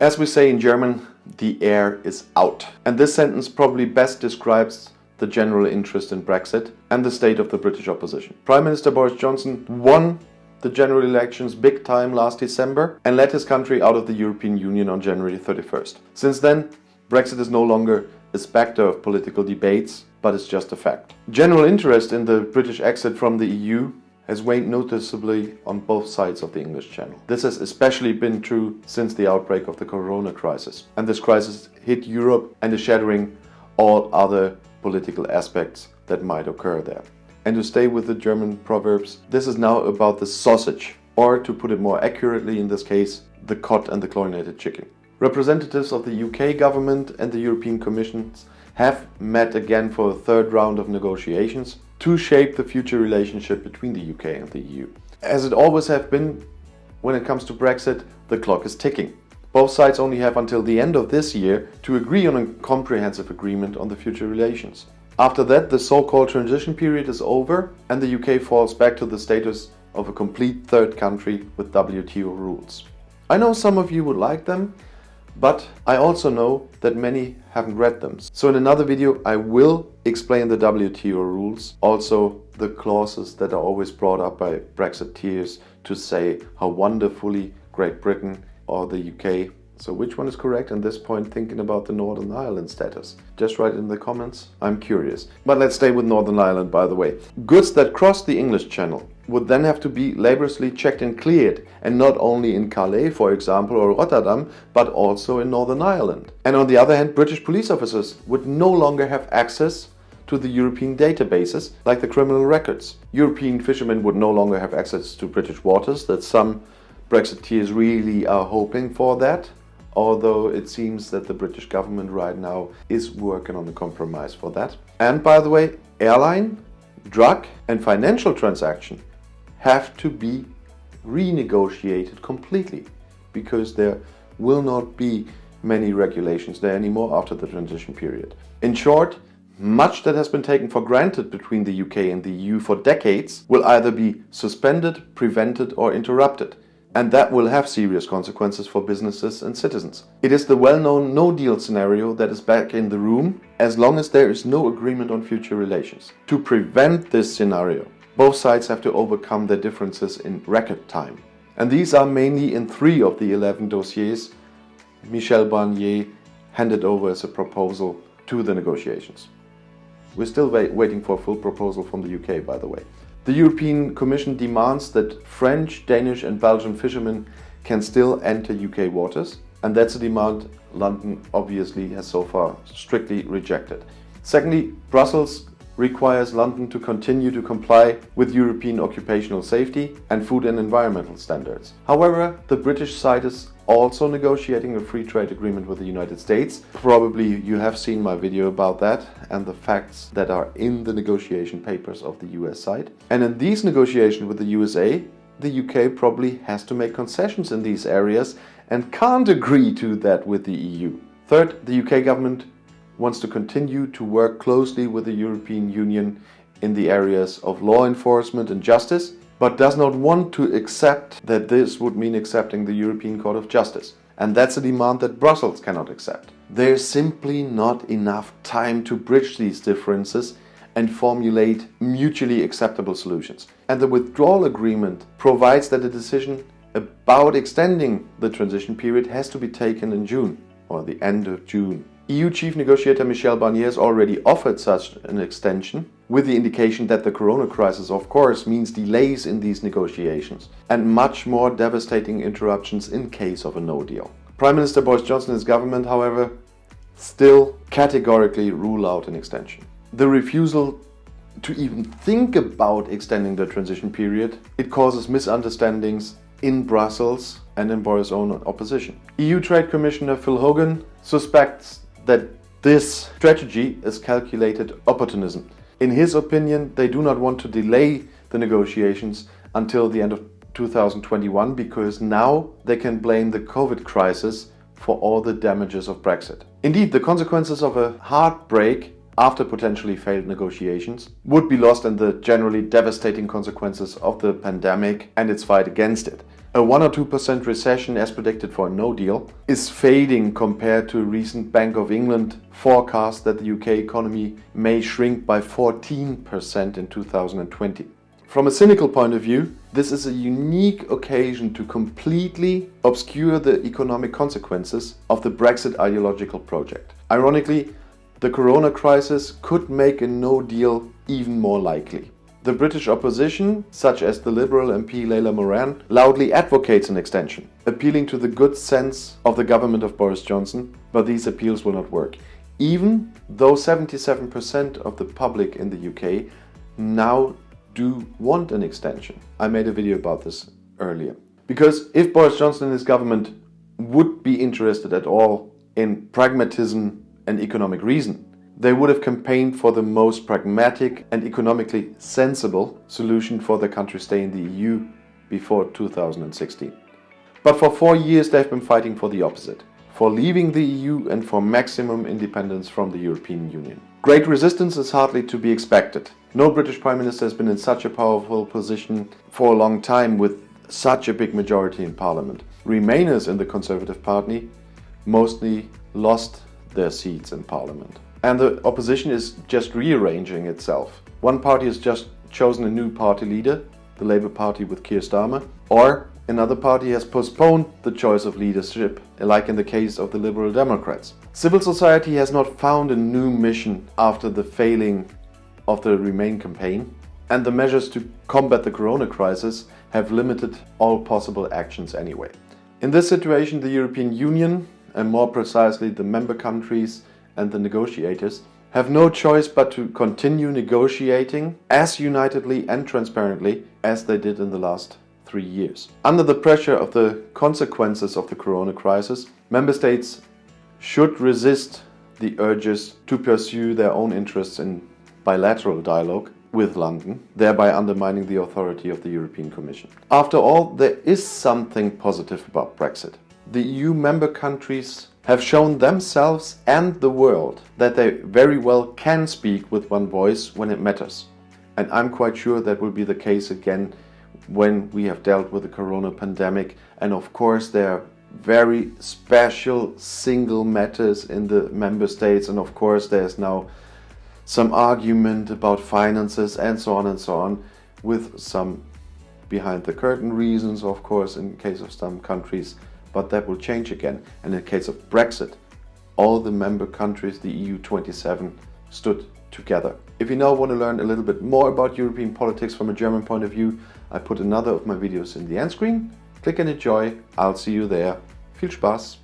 As we say in German, the air is out. And this sentence probably best describes the general interest in Brexit and the state of the British opposition. Prime Minister Boris Johnson won the general elections big time last December and led his country out of the European Union on January 31st. Since then, Brexit is no longer a spectre of political debates, but it's just a fact. General interest in the British exit from the EU has waned noticeably on both sides of the English Channel. This has especially been true since the outbreak of the corona crisis. And this crisis hit Europe and is shattering all other political aspects that might occur there. And to stay with the German proverbs, this is now about the sausage, or to put it more accurately in this case, the cod and the chlorinated chicken. Representatives of the UK government and the European Commission have met again for a third round of negotiations to shape the future relationship between the UK and the EU. As it always has been when it comes to Brexit, the clock is ticking. Both sides only have until the end of this year to agree on a comprehensive agreement on the future relations. After that, the so-called transition period is over and the UK falls back to the status of a complete third country with WTO rules. I know some of you would like them, but I also know that many haven't read them. So in another video I will explain the WTO rules, also the clauses that are always brought up by Brexiteers to say how wonderfully Great Britain or the UK. So which one is correct at this point, thinking about the Northern Ireland status? Just write it in the comments, I'm curious. But let's stay with Northern Ireland, by the way. Goods that cross the English Channel would then have to be laboriously checked and cleared, and not only in Calais, for example, or Rotterdam, but also in Northern Ireland. And on the other hand, British police officers would no longer have access to the European databases, like the criminal records. European fishermen would no longer have access to British waters, that some Brexiteers really are hoping for that, although it seems that the British government right now is working on a compromise for that. And by the way, airline, drug and financial transaction have to be renegotiated completely, because there will not be many regulations there anymore after the transition period. In short, much that has been taken for granted between the UK and the EU for decades will either be suspended, prevented or interrupted. And that will have serious consequences for businesses and citizens. It is the well-known no-deal scenario that is back in the room as long as there is no agreement on future relations. To prevent this scenario, both sides have to overcome their differences in record time. And these are mainly in 3 of the 11 dossiers Michel Barnier handed over as a proposal to the negotiations. We're still waiting for a full proposal from the UK, by the way. The European Commission demands that French, Danish and Belgian fishermen can still enter UK waters, and that's a demand London obviously has so far strictly rejected. Secondly, Brussels requires London to continue to comply with European occupational safety and food and environmental standards. However, the British side is also negotiating a free trade agreement with the United States. Probably you have seen my video about that and the facts that are in the negotiation papers of the US side. And in these negotiations with the USA, the UK probably has to make concessions in these areas and can't agree to that with the EU. Third, the UK government wants to continue to work closely with the European Union in the areas of law enforcement and justice, but does not want to accept that this would mean accepting the European Court of Justice. And that's a demand that Brussels cannot accept. There's simply not enough time to bridge these differences and formulate mutually acceptable solutions. And the withdrawal agreement provides that a decision about extending the transition period has to be taken in June, or the end of June. EU Chief Negotiator Michel Barnier has already offered such an extension, with the indication that the corona crisis of course means delays in these negotiations and much more devastating interruptions in case of a no deal. Prime Minister Boris Johnson and his government, however, still categorically rule out an extension. The refusal to even think about extending the transition period, it causes misunderstandings in Brussels and in Boris' own opposition. EU Trade Commissioner Phil Hogan suspects that this strategy is calculated opportunism. In his opinion, they do not want to delay the negotiations until the end of 2021 because now they can blame the COVID crisis for all the damages of Brexit. Indeed, the consequences of a hard break after potentially failed negotiations would be lost in the generally devastating consequences of the pandemic and its fight against it. A 1 or 2% recession as predicted for a no deal is fading compared to a recent Bank of England forecast that the UK economy may shrink by 14% in 2020. From a cynical point of view, this is a unique occasion to completely obscure the economic consequences of the Brexit ideological project. Ironically, the corona crisis could make a no deal even more likely. The British opposition, such as the Liberal MP Layla Moran, loudly advocates an extension, appealing to the good sense of the government of Boris Johnson, but these appeals will not work, even though 77% of the public in the UK now do want an extension. I made a video about this earlier. Because if Boris Johnson and his government would be interested at all in pragmatism and economic reason, they would have campaigned for the most pragmatic and economically sensible solution for the country stay in the EU before 2016. But for 4 years they've been fighting for the opposite, for leaving the EU and for maximum independence from the European Union. Great resistance is hardly to be expected. No British Prime Minister has been in such a powerful position for a long time with such a big majority in Parliament. Remainers in the Conservative Party mostly lost their seats in Parliament. And the opposition is just rearranging itself. One party has just chosen a new party leader, the Labour Party with Keir Starmer, or another party has postponed the choice of leadership, like in the case of the Liberal Democrats. Civil society has not found a new mission after the failing of the Remain campaign, and the measures to combat the corona crisis have limited all possible actions anyway. In this situation, the European Union, and more precisely the member countries and the negotiators, have no choice but to continue negotiating as unitedly and transparently as they did in the last 3 years. Under the pressure of the consequences of the corona crisis, member states should resist the urges to pursue their own interests in bilateral dialogue with London, thereby undermining the authority of the European Commission. After all, there is something positive about Brexit. The EU member countries have shown themselves and the world that they very well can speak with one voice when it matters. And I'm quite sure that will be the case again when we have dealt with the corona pandemic. And of course there are very special single matters in the member states, and of course there's now some argument about finances and so on, with some behind the curtain reasons, of course, in case of some countries. But that will change again. And in the case of Brexit, all the member countries, the EU 27, stood together. If you now want to learn a little bit more about European politics from a German point of view, I put another of my videos in the end screen. Click and enjoy. I'll see you there. Viel Spaß!